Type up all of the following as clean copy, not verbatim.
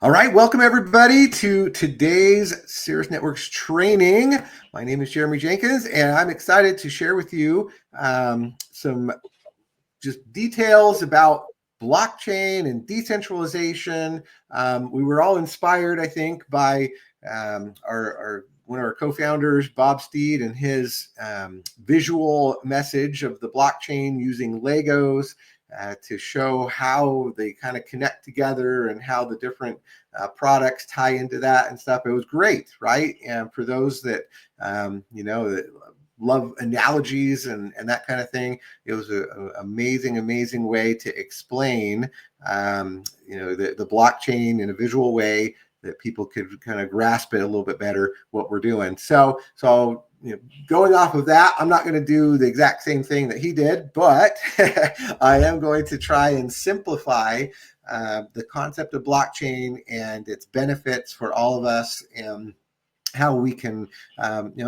All right, welcome everybody to today's Cirrus Networks training. My name is Jeremy Jenkins, and I'm excited to share with you some just details about blockchain and decentralization. We were all inspired, I think, by our one of our co-founders, Bob Steed, and his visual message of the blockchain using Legos to show how they kind of connect together and how the different products tie into that and stuff. It was great, right? And for those that that love analogies and that kind of thing, it was an amazing way to explain the blockchain in a visual way that people could kind of grasp it a little bit better what we're doing. So going off of that, I'm not going to do the exact same thing that he did, but I am going to try and simplify the concept of blockchain and its benefits for all of us, and how we can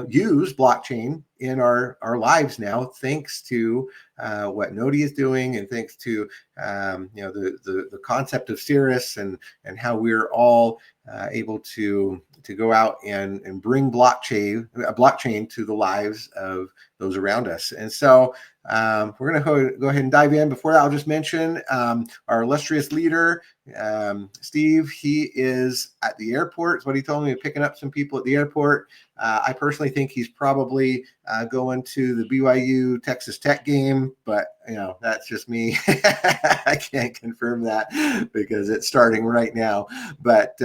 use blockchain in our lives now, thanks to what Nodi is doing, and thanks to the concept of Cirrus, and how we're all able to go out and bring blockchain to the lives of those around us. And so we're going to go ahead and dive in. Before that, I'll just mention our illustrious leader, Steve. He is at the airport. Is what he told me, picking up some people at the airport. I personally think he's probably going to the BYU Texas Tech game, but that's just me. I can't confirm that because it's starting right now. But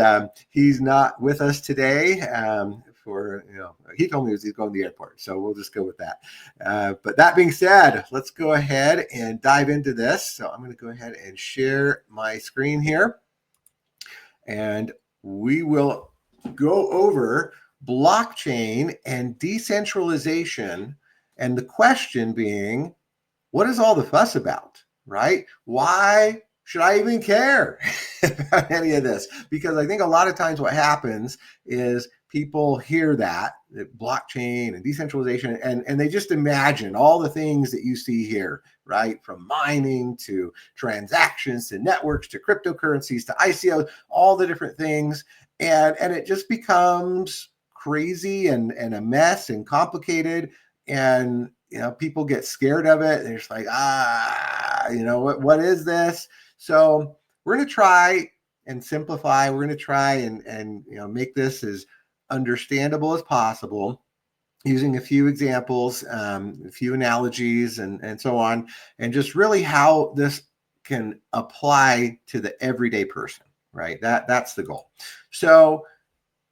he's not with us today. He told me he's going to the airport, so we'll just go with that. But that being said, let's go ahead and dive into this. So I'm going to go ahead and share my screen here, and we will go over blockchain and decentralization, and the question being, what is all the fuss about, right? Why should I even care about any of this? Because I think a lot of times what happens is people hear that blockchain and decentralization, and they just imagine all the things that you see here, right? From mining to transactions to networks to cryptocurrencies to ICOs, all the different things. And it just becomes crazy and a mess and complicated. And people get scared of it. They're just like, what is this? So we're going to try and simplify. We're going to try and make this as understandable as possible, using a few examples, a few analogies, and so on, and just really how this can apply to the everyday person, right? That's the goal. So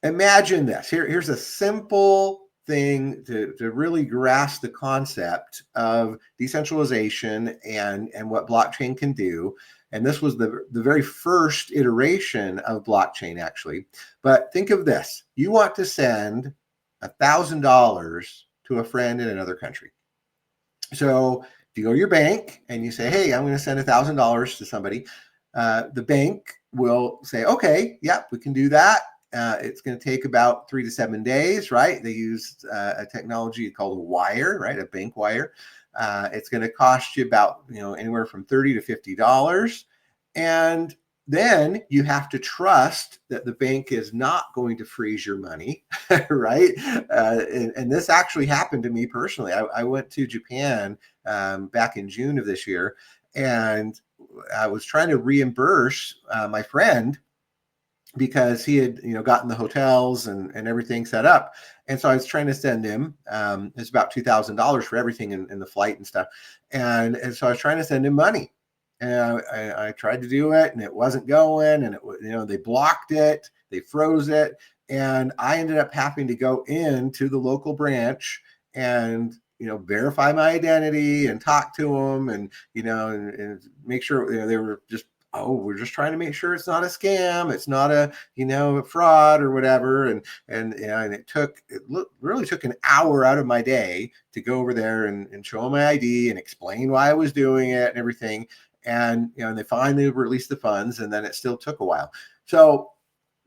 imagine this. Here's a simple thing to really grasp the concept of decentralization and what blockchain can do. And this was the very first iteration of blockchain, actually. But think of this. You want to send $1,000 to a friend in another country. So if you go to your bank and you say, hey, I'm going to send $1,000 to somebody, the bank will say, okay, yep, we can do that. It's going to take about 3 to 7 days, right? They use a technology called a wire, right? A bank wire. It's going to cost you about, anywhere from $30 to $50. And then you have to trust that the bank is not going to freeze your money, right? And this actually happened to me personally. I went to Japan back in June of this year, and I was trying to reimburse my friend because he had gotten the hotels and everything set up. And so I was trying to send him, it's about $2,000 for everything in the flight and stuff. And so I was trying to send him money. And I tried to do it, and it wasn't going, and they blocked it, they froze it. And I ended up having to go into the local branch and verify my identity and talk to them, and and make sure they were just, oh, we're just trying to make sure it's not a scam, it's not a a fraud or whatever. And it really took an hour out of my day to go over there and show them my ID and explain why I was doing it and everything. And and they finally released the funds, and then it still took a while. So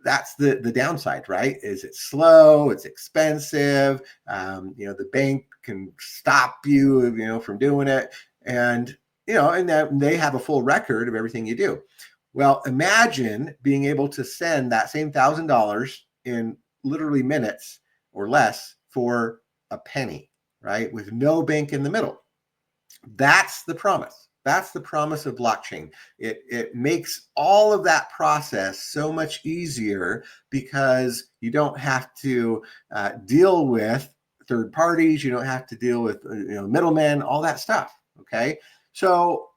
that's the downside, right? Is it's slow, it's expensive. The bank can stop you, from doing it, and and they have a full record of everything you do. Well, imagine being able to send that same $1,000 in literally minutes or less for a penny, right? With no bank in the middle. That's the promise. That's the promise of blockchain. It makes all of that process so much easier because you don't have to deal with third parties. You don't have to deal with middlemen, all that stuff. Okay, so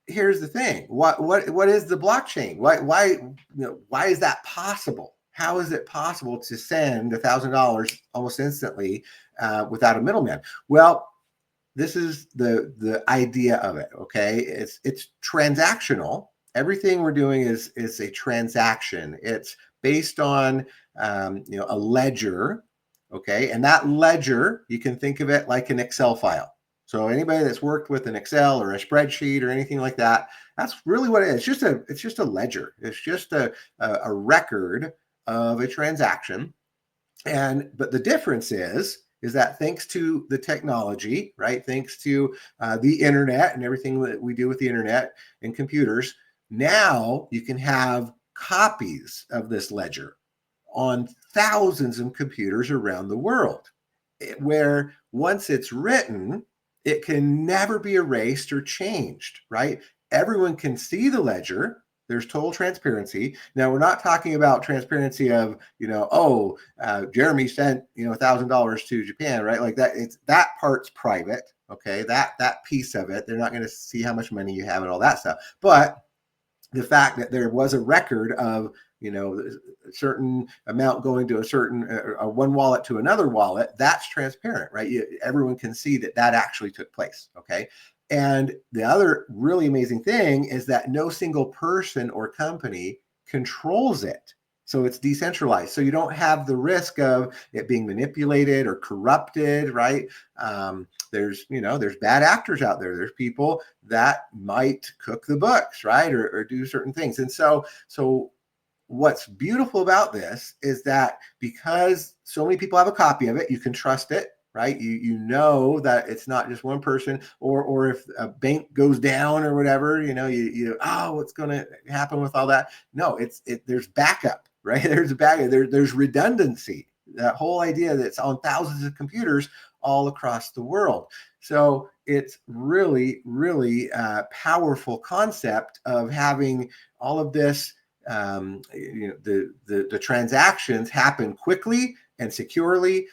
here's the thing. What is the blockchain? Why is that possible? How is it possible to send $1,000 almost instantly without a middleman? Well, this is the idea of it. Okay, it's transactional. Everything we're doing is a transaction. It's based on a ledger. Okay, and that ledger, you can think of it like an Excel file. So anybody that's worked with an Excel or a spreadsheet or anything like that, that's really what it is. It's just a ledger. It's just a record of a transaction. But the difference is that thanks to the technology, right? Thanks to the internet and everything that we do with the internet and computers, now you can have copies of this ledger on thousands of computers around the world, where once it's written, it can never be erased or changed, right? Everyone can see the ledger. There's total transparency. Now, we're not talking about transparency of, Jeremy sent, $1,000 to Japan, right? Like that, that part's private. Okay. That piece of it, they're not going to see how much money you have and all that stuff. But the fact that there was a record of, a certain amount going to a certain one wallet to another wallet, that's transparent, right? Everyone can see that actually took place. Okay. And the other really amazing thing is that no single person or company controls it. So it's decentralized. So you don't have the risk of it being manipulated or corrupted, right? There's bad actors out there. There's people that might cook the books, right? Or do certain things. And so what's beautiful about this is that because so many people have a copy of it, you can trust it, right? You know that it's not just one person, or if a bank goes down or whatever, what's going to happen with all that? No, there's backup, right? There's backup. There's redundancy. That whole idea that it's on thousands of computers all across the world. So it's really, really powerful concept of having all of this. The transactions happen quickly and securely,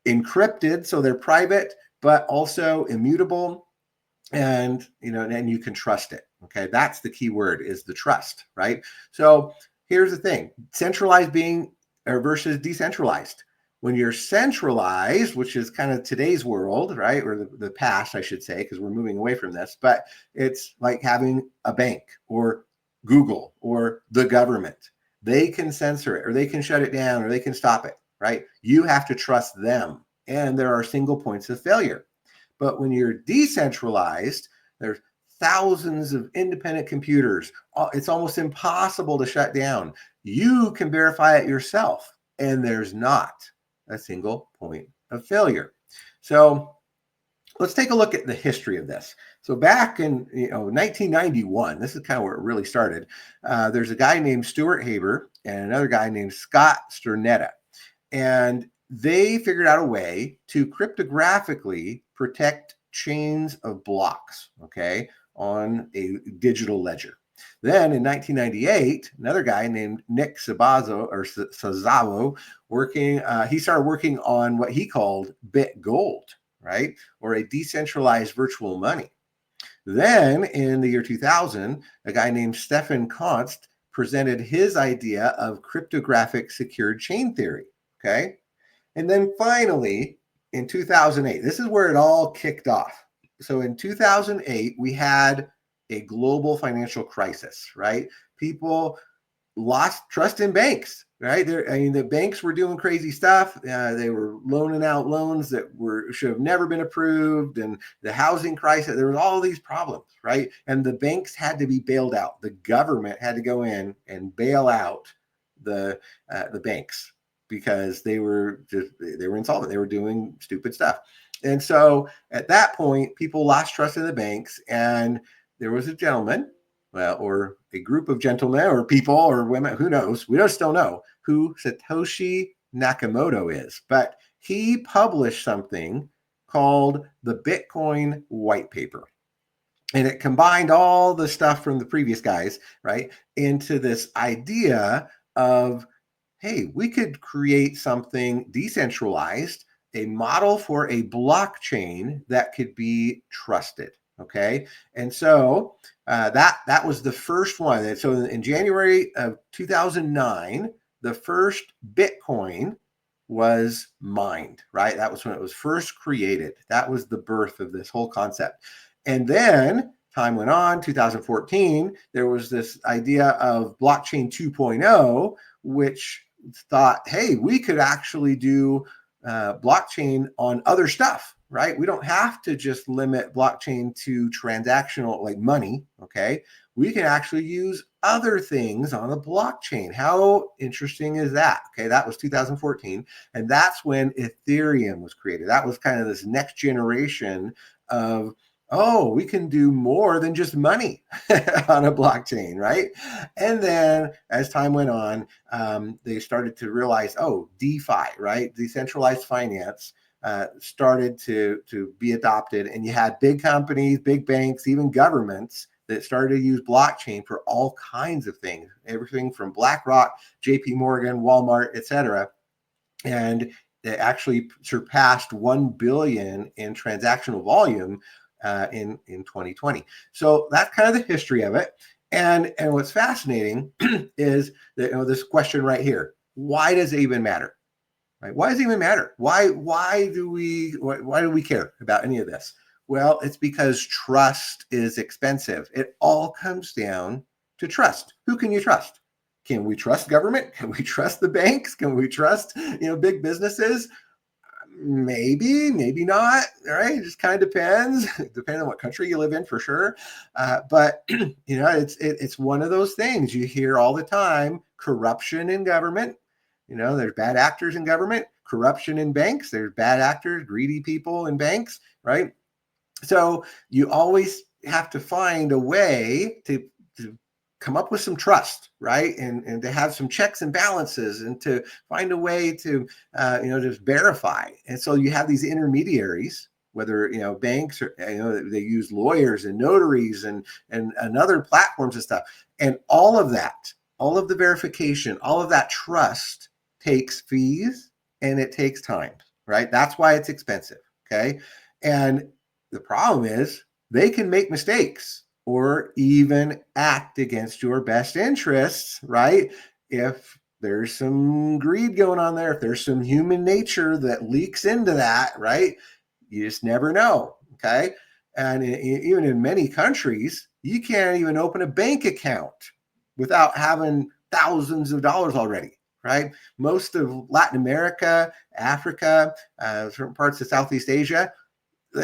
encrypted, so they're private, but also immutable, and you can trust it. Okay, that's the key word, is the trust, right? So here's the thing: centralized versus decentralized. When you're centralized, which is kind of today's world, right, or the past, I should say, because we're moving away from this, but it's like having a bank or Google or the government. They can censor it, or they can shut it down, or they can stop it, right? You have to trust them, and there are single points of failure. But when you're decentralized, there's thousands of independent computers. It's almost impossible to shut down. You can verify it yourself, and there's not a single point of failure. So let's take a look at the history of this. So back in 1991, this is kind of where it really started. There's a guy named Stuart Haber and another guy named Scott Sternetta, and they figured out a way to cryptographically protect chains of blocks, okay, on a digital ledger. Then in 1998, another guy named Nick Szabazo he started working on what he called bit gold, right? Or a decentralized virtual money. Then in the year 2000, a guy named Stefan Konst presented his idea of cryptographic secured chain theory, okay? And then finally, in 2008, this is where it all kicked off. So in 2008, we had a global financial crisis, right? People lost trust in banks, right? The banks were doing crazy stuff. They were loaning out loans that should have never been approved, and the housing crisis. There was all these problems, right? And the banks had to be bailed out. The government had to go in and bail out the banks because they were insolvent. They were doing stupid stuff. And so at that point, people lost trust in the banks, and there was a gentleman or a group of gentlemen or people or women, who knows? We just don't know who Satoshi Nakamoto is, but he published something called the Bitcoin White Paper. And it combined all the stuff from the previous guys, right, into this idea of, hey, we could create something decentralized, a model for a blockchain that could be trusted. Okay, and so that was the first one. And so in January of 2009, the first Bitcoin was mined. Right, that was when it was first created. That was the birth of this whole concept. And then time went on. 2014, there was this idea of blockchain 2.0, which thought, hey, we could actually do blockchain on other stuff, right? We don't have to just limit blockchain to transactional, like money, okay? We can actually use other things on a blockchain. How interesting is that? Okay, that was 2014. And that's when Ethereum was created. That was kind of this next generation of, oh, we can do more than just money on a blockchain, right? And then as time went on, they started to realize, oh, DeFi, right? Decentralized finance started to be adopted. And you had big companies, big banks, even governments that started to use blockchain for all kinds of things, everything from BlackRock, JP Morgan, Walmart, et cetera. And it actually surpassed 1 billion in transactional volume in 2020. So that's kind of the history of it. And what's fascinating is that, this question right here: why does it even matter? Right? Why does it even matter? Why do we care about any of this? Well, it's because trust is expensive. It all comes down to trust. Who can you trust? Can we trust government? Can we trust the banks? Can we trust, big businesses? Maybe, maybe not. All right, it just kind of depends. Depending on what country you live in, for sure. But it's one of those things you hear all the time: corruption in government. There's bad actors in government. Corruption in banks. There's bad actors, greedy people in banks, right? So you always have to find a way to come up with some trust, right? And to have some checks and balances, and to find a way to, just verify. And so you have these intermediaries, whether, banks or, they use lawyers and notaries and other platforms and stuff. And all of that, all of the verification, all of that trust takes fees and it takes time, right? That's why it's expensive. Okay. And the problem is they can make mistakes or even act against your best interests, right? If there's some greed going on there, if there's some human nature that leaks into that, right? You just never know, okay? And even in many countries, you can't even open a bank account without having thousands of dollars already, right? Most of Latin America, Africa, certain parts of Southeast Asia,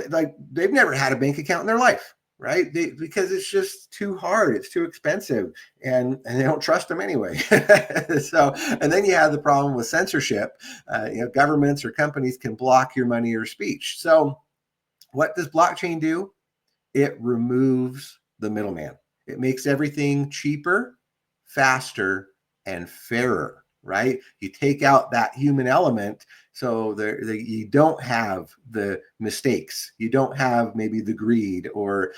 like they've never had a bank account in their life, right? Because it's just too hard, it's too expensive, and they don't trust them anyway. So, and then you have the problem with censorship. Governments or companies can block your money or speech. So what does blockchain do? It removes the middleman. It makes everything cheaper, faster, and fairer, right? You take out that human element, so you don't have the mistakes. You don't have maybe the greed or,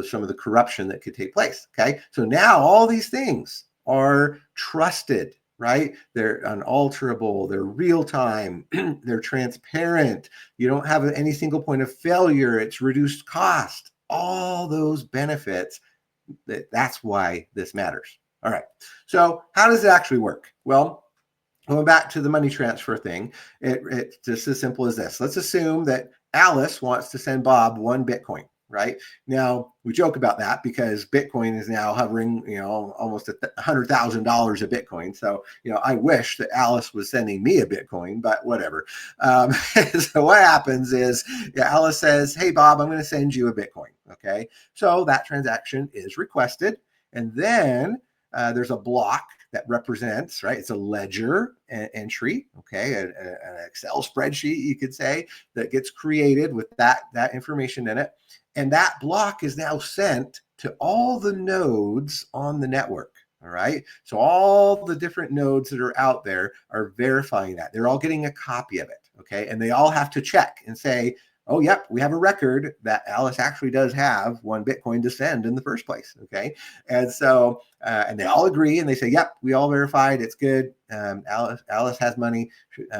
some of the corruption that could take place, okay? So now all these things are trusted, right? They're unalterable, they're real time, they're transparent. You don't have any single point of failure. It's reduced cost. All those benefits, that's why this matters. All right. So how does it actually work? Well, going back to the money transfer thing, it's just as simple as this. Let's assume that Alice wants to send Bob 1 Bitcoin, right? Now, we joke about that because Bitcoin is now hovering, almost $100,000 a Bitcoin. So, I wish that Alice was sending me a Bitcoin, but whatever. So what happens is, Alice says, hey, Bob, I'm going to send you a Bitcoin. Okay. So that transaction is requested. And then there's a block that represents, right? It's a ledger entry, okay, an Excel spreadsheet, you could say, that gets created with that information in it. And that block is now sent to all the nodes on the network. All right. So all the different nodes that are out there are verifying that. They're all getting a copy of it. Okay. And they all have to check and say, oh, yep, we have a record that Alice actually does have 1 Bitcoin to send in the first place. Okay. And so, and they all agree and they say, yep, we all verified. It's good. Alice has money.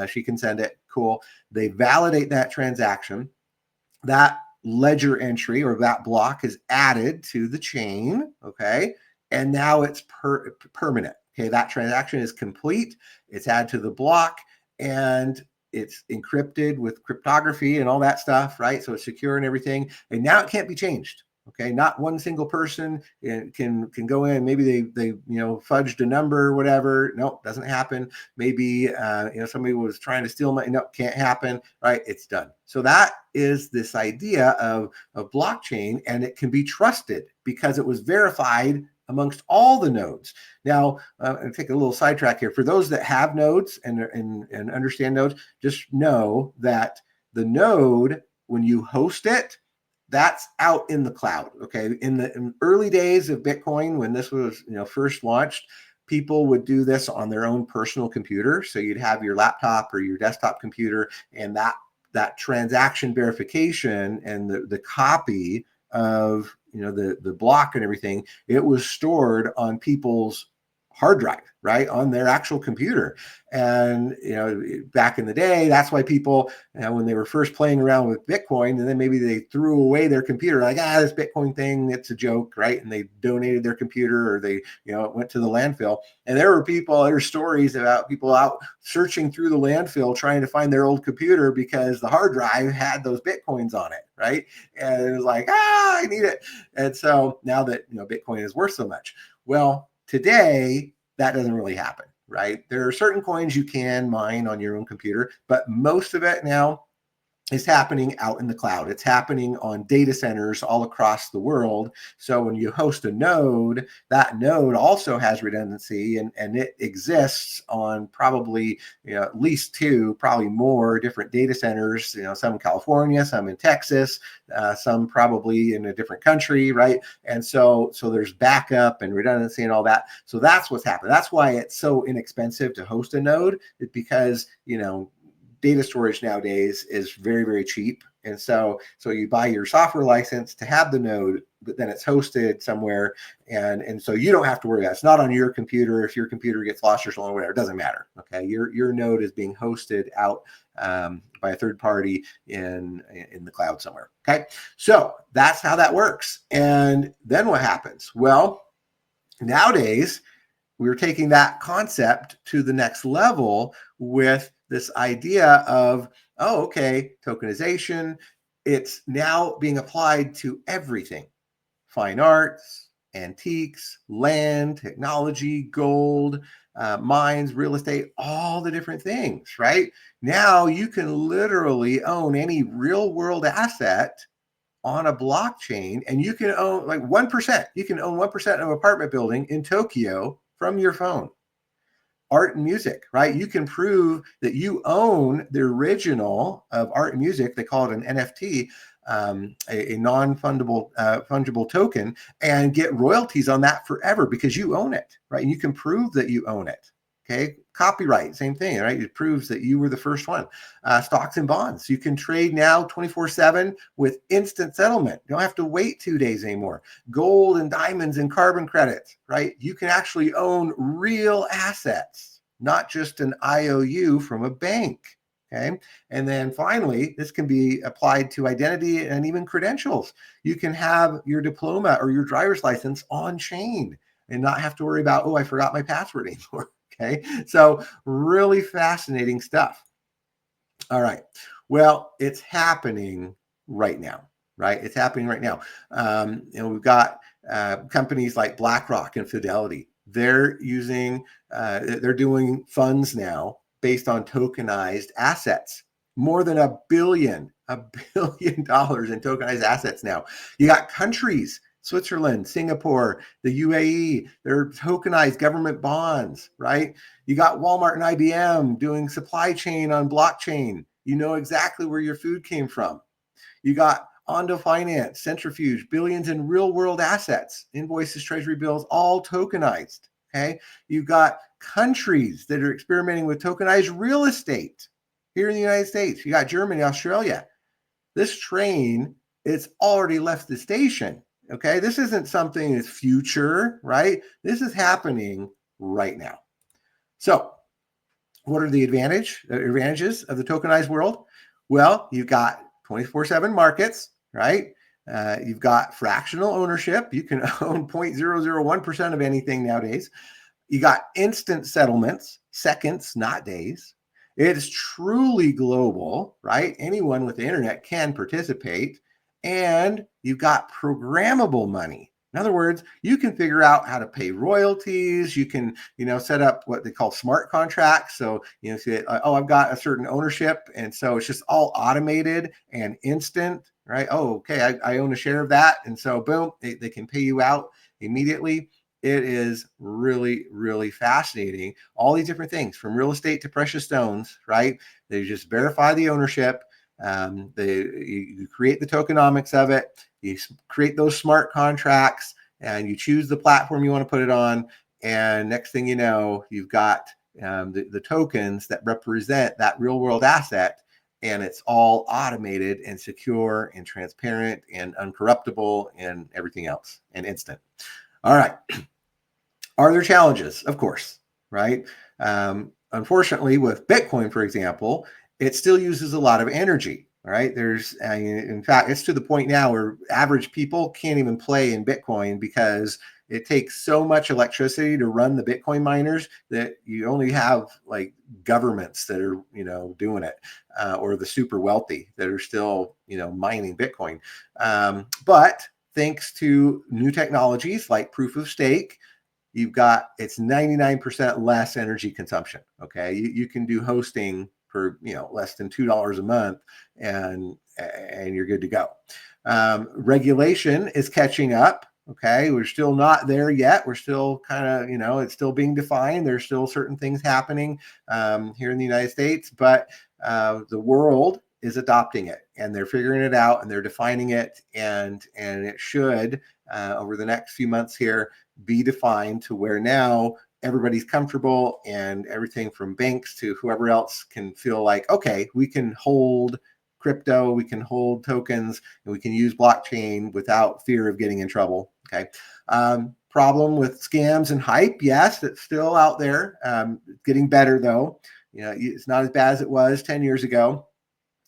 She can send it. Cool. They validate that transaction. That ledger entry or that block is added to the chain. Okay. And now it's permanent. Okay. That transaction is complete. It's added to the block and it's encrypted with cryptography and all that stuff, right? So it's secure and everything. And now it can't be changed. Okay, not one single person can go in. Maybe they fudged a number or whatever. No, doesn't happen. Maybe somebody was trying to steal money. No, can't happen. Right? It's done. So that is this idea of blockchain, and it can be trusted because it was verified amongst all the nodes. Now, I'll take a little sidetrack here. For those that have nodes and understand nodes, just know that the node, when you host it, that's out in the cloud. Okay. In the early days of Bitcoin, when this was first launched, people would do this on their own personal computer. So you'd have your laptop or your desktop computer, and that transaction verification and the copy of the block and everything, it was stored on people's hard drive, right, on their actual computer. And back in the day, that's why people, when they were first playing around with Bitcoin, and then maybe they threw away their computer, like, this Bitcoin thing, it's a joke, right? And they donated their computer, or they went to the landfill. And there are stories about people out searching through the landfill trying to find their old computer because the hard drive had those Bitcoins on it, right? And it was like, I need it. And so now that Bitcoin is worth so much, well, today that doesn't really happen, right? There are certain coins you can mine on your own computer, but most of it now is happening out in the cloud. It's happening on data centers all across the world. So when you host a node, that node also has redundancy, and it exists on probably at least 2, probably more different data centers, some in California, some in Texas, some probably in a different country, right? And so there's backup and redundancy and all that. So that's what's happening. That's why it's so inexpensive to host a node, because data storage nowadays is very, very cheap. And so you buy your software license to have the node, but then it's hosted somewhere. And so you don't have to worry about it. It's not on your computer. If your computer gets lost or stolen or whatever, it doesn't matter. Okay. Your node is being hosted out by a third party in the cloud somewhere. Okay. So that's how that works. And then what happens? Well, nowadays, we're taking that concept to the next level with this idea of, tokenization. It's now being applied to everything: fine arts, antiques, land, technology, gold, mines, real estate, all the different things, right? Now you can literally own any real world asset on a blockchain, and you can own like 1%. You can own 1% of an apartment building in Tokyo from your phone. Art and music, right? You can prove that you own the original of art and music. They call it an NFT, a non-fungible fungible token, and get royalties on that forever because you own it, right? And you can prove that you own it. Okay, copyright, same thing, right? It proves that you were the first one. Stocks and bonds, you can trade now 24/7 with instant settlement. You don't have to wait 2 days anymore. Gold and diamonds and carbon credits, right? You can actually own real assets, not just an IOU from a bank. Okay. And then finally, this can be applied to identity and even credentials. You can have your diploma or your driver's license on chain and not have to worry about, I forgot my password anymore. Okay. So really fascinating stuff. All right. Well, it's happening right now, right? It's happening right now. We've got companies like BlackRock and Fidelity. They're doing funds now based on tokenized assets. More than $1 billion in tokenized assets now. You got countries, Switzerland, Singapore, the UAE, they're tokenized government bonds, right? You got Walmart and IBM doing supply chain on blockchain. You know exactly where your food came from. You got Ondo Finance, Centrifuge, billions in real world assets, invoices, treasury bills, all tokenized. Okay. You've got countries that are experimenting with tokenized real estate here in the United States. You got Germany, Australia. This train, it's already left the station. Okay. This isn't something that's future, right? This is happening right now. So, what are the advantages of the tokenized world? Well, you've got 24/7 markets, right? You've got fractional ownership. You can own 0.001% of anything nowadays. You got instant settlements, seconds, not days. It's truly global, right? Anyone with the internet can participate. And you've got programmable money. In other words, you can figure out how to pay royalties. You can, set up what they call smart contracts. So, say, oh, I've got a certain ownership. And so it's just all automated and instant, right? Oh, okay, I own a share of that. And so, boom, they can pay you out immediately. It is really, really fascinating. All these different things from real estate to precious stones, right? They just verify the ownership. You create the tokenomics of it. You create those smart contracts and you choose the platform you want to put it on. And next thing you know, you've got the tokens that represent that real world asset. And it's all automated and secure and transparent and uncorruptible and everything else and instant. All right. Are there challenges? Of course, right? Unfortunately, with Bitcoin, for example, it still uses a lot of energy, right? In fact, it's to the point now where average people can't even play in Bitcoin because it takes so much electricity to run the Bitcoin miners that you only have like governments that are, doing it, or the super wealthy that are still, mining Bitcoin. But thanks to new technologies like proof of stake, it's 99% less energy consumption. Okay. You can do hosting for, less than $2 a month and you're good to go. Regulation is catching up. Okay. We're still not there yet. We're still kind of, it's still being defined. There's still certain things happening here in the United States, but the world is adopting it and they're figuring it out and they're defining it. And it should, over the next few months here, be defined to where now everybody's comfortable and everything from banks to whoever else can feel like, okay, we can hold crypto, we can hold tokens, and we can use blockchain without fear of getting in trouble. Okay. Problem with scams and hype. Yes, it's still out there. Getting better though. It's not as bad as it was 10 years ago.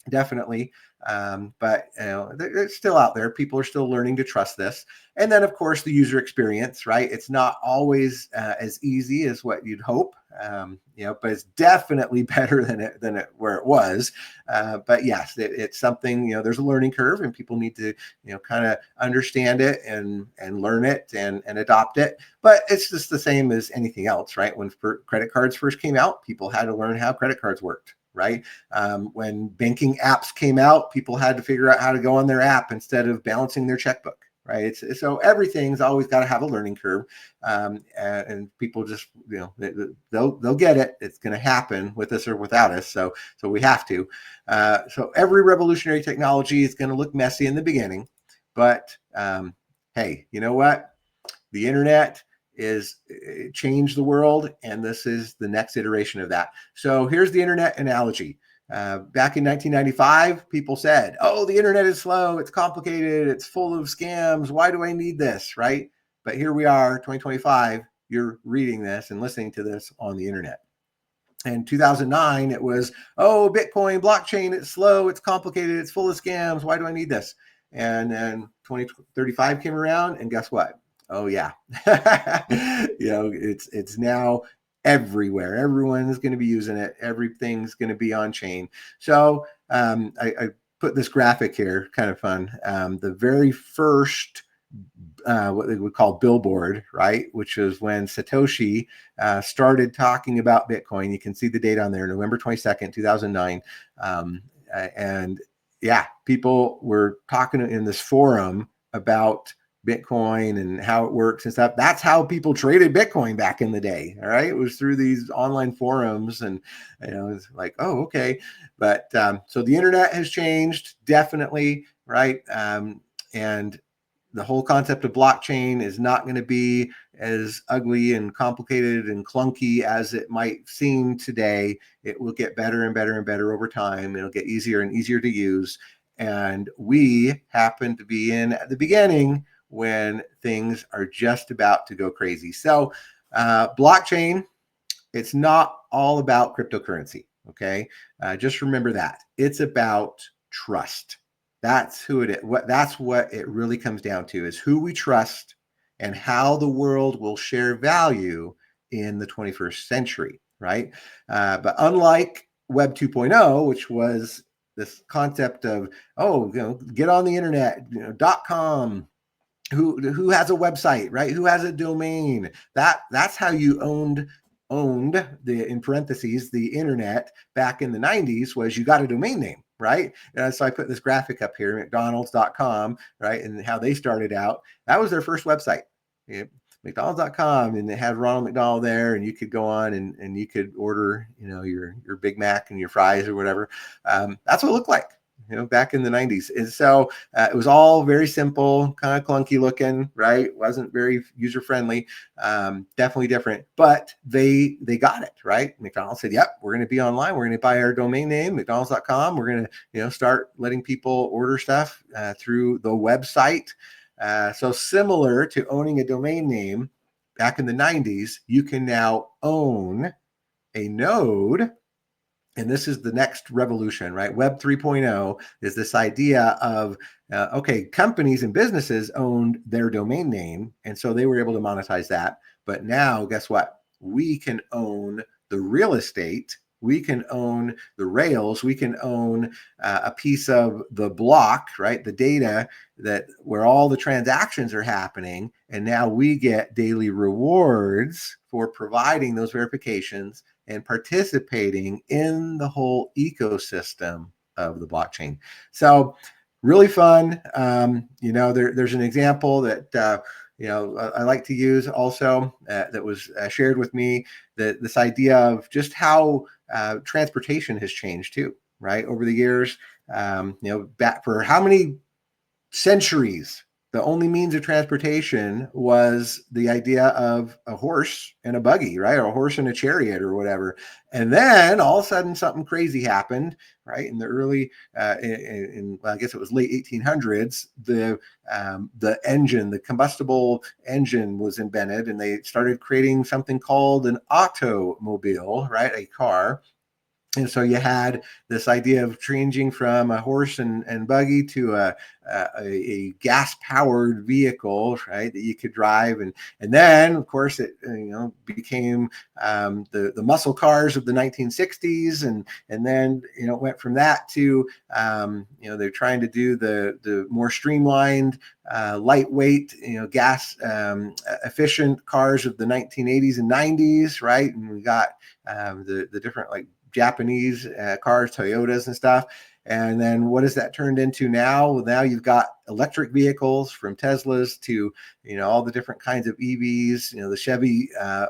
Definitely. But it's still out there. People are still learning to trust this. And then, of course, the user experience, right? It's not always as easy as what you'd hope, but it's definitely better than it where it was. But yes, it's something, there's a learning curve and people need to, kind of understand it and learn it and adopt it. But it's just the same as anything else, right? When credit cards first came out, people had to learn how credit cards worked. Right. When banking apps came out, people had to figure out how to go on their app instead of balancing their checkbook. Right. So everything's always got to have a learning curve. And people just, they'll get it. It's going to happen with us or without us. So we have to. So every revolutionary technology is going to look messy in the beginning. But hey, you know what? The internet changed the world, and this is the next iteration of that. So here's the internet analogy. Back in 1995, people said, oh, the internet is slow, it's complicated, it's full of scams, why do I need this, right? But here we are, 2025, you're reading this and listening to this on the internet. In 2009, it was, oh, Bitcoin, blockchain, it's slow, it's complicated, it's full of scams, why do I need this? And then 2035 came around, and guess what? Oh yeah, it's now everywhere. Everyone is going to be using it. Everything's going to be on chain. So I put this graphic here, kind of fun. The very first what they would call billboard, right? Which was when Satoshi started talking about Bitcoin. You can see the date on there, November 22nd, 2009. And yeah, people were talking in this forum about Bitcoin and how it works and stuff. That's how people traded Bitcoin back in the day. All right. It was through these online forums and, it's like, oh, okay. But so the internet has changed definitely. Right. And the whole concept of blockchain is not going to be as ugly and complicated and clunky as it might seem today. It will get better and better and better over time. It'll get easier and easier to use. And we happen to be in at the beginning when things are just about to go crazy. So blockchain, it's not all about cryptocurrency. Okay. Just remember that. It's about trust. That's who it is. That's what it really comes down to, is who we trust and how the world will share value in the 21st century. Right. But unlike Web 2.0, which was this concept of, get on the internet, .com, who has a website, right? Who has a domain? That's how you owned the, in parentheses, the internet back in the 90s, was you got a domain name, right? And so I put this graphic up here, mcdonalds.com, right? And how they started out. That was their first website. McDonald's.com, and it had Ronald McDonald there, and you could go on and you could order, your Big Mac and your fries or whatever. That's what it looked like, back in the 90s. And so it was all very simple, kind of clunky looking, right? Wasn't very user friendly, definitely different, but they got it, right? McDonald's said, yep, we're going to be online. We're going to buy our domain name, McDonald's.com. We're going to, start letting people order stuff through the website. So similar to owning a domain name back in the 90s, you can now own a node. And this is the next revolution, right? Web 3.0 is this idea of, companies and businesses owned their domain name. And so they were able to monetize that. But now, guess what? We can own the real estate. We can own the rails. We can own a piece of the block, right? The data where all the transactions are happening. And now we get daily rewards for providing those verifications and participating in the whole ecosystem of the blockchain. So really fun. There's an example that, I like to use also that was shared with me, that this idea of just how transportation has changed too, right? Over the years, back for how many centuries, the only means of transportation was the idea of a horse and a buggy, right? Or a horse and a chariot or whatever. And then all of a sudden something crazy happened, right? In the early, I guess it was late 1800s, the engine, the combustible engine was invented, and they started creating something called an automobile, right? A car. And so you had this idea of changing from a horse and buggy to a gas-powered vehicle, right, that you could drive. And then, of course, it became the muscle cars of the 1960s. And then, it went from that to, they're trying to do the more streamlined, lightweight, gas efficient cars of the 1980s and 90s, right? And we got the different, like, Japanese cars, Toyotas and stuff. And then what has that turned into now? Well, now you've got electric vehicles, from Teslas to, all the different kinds of EVs, the Chevy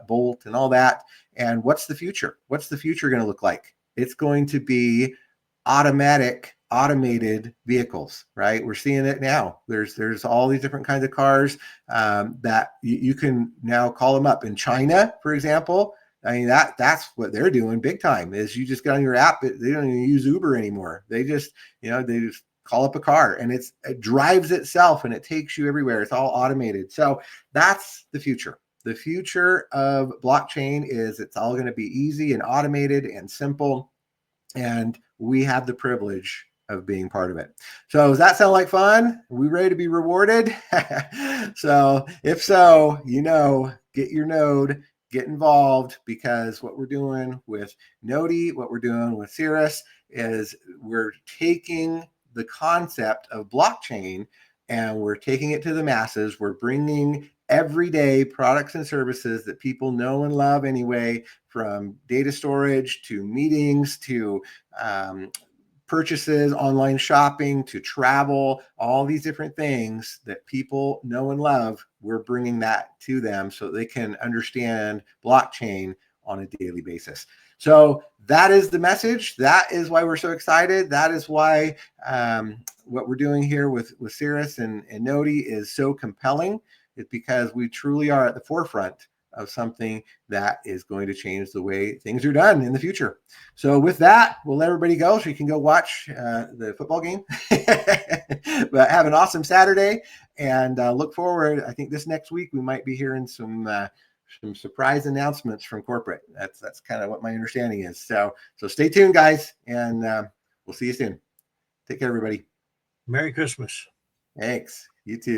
Bolt and all that. And what's the future? What's the future going to look like? It's going to be automated vehicles, right? We're seeing it now. There's all these different kinds of cars that you can now call them up. In China, for example, I mean, that's what they're doing big time, is you just get on your app. They don't even use Uber anymore. They just, they just call up a car, and it drives itself, and it takes you everywhere. It's all automated. So that's the future. The future of blockchain is it's all going to be easy and automated and simple. And we have the privilege of being part of it. So does that sound like fun? Are we ready to be rewarded? So if so, get your node, get involved, because what we're doing with Nodi, what we're doing with Cirrus, is we're taking the concept of blockchain and we're taking it to the masses. We're bringing everyday products and services that people know and love anyway, from data storage to meetings to purchases, online shopping, to travel, all these different things that people know and love, we're bringing that to them so they can understand blockchain on a daily basis. So that is the message. That is why we're so excited. That is why what we're doing here with Cirrus and Noti is so compelling. It's because we truly are at the forefront of something that is going to change the way things are done in the future. So with that, we'll let everybody go so you can go watch the football game. But have an awesome Saturday, and look forward. I think this next week we might be hearing some surprise announcements from corporate. That's kind of what my understanding is. So stay tuned, guys, and we'll see you soon. Take care, everybody. Merry Christmas. Thanks. You too.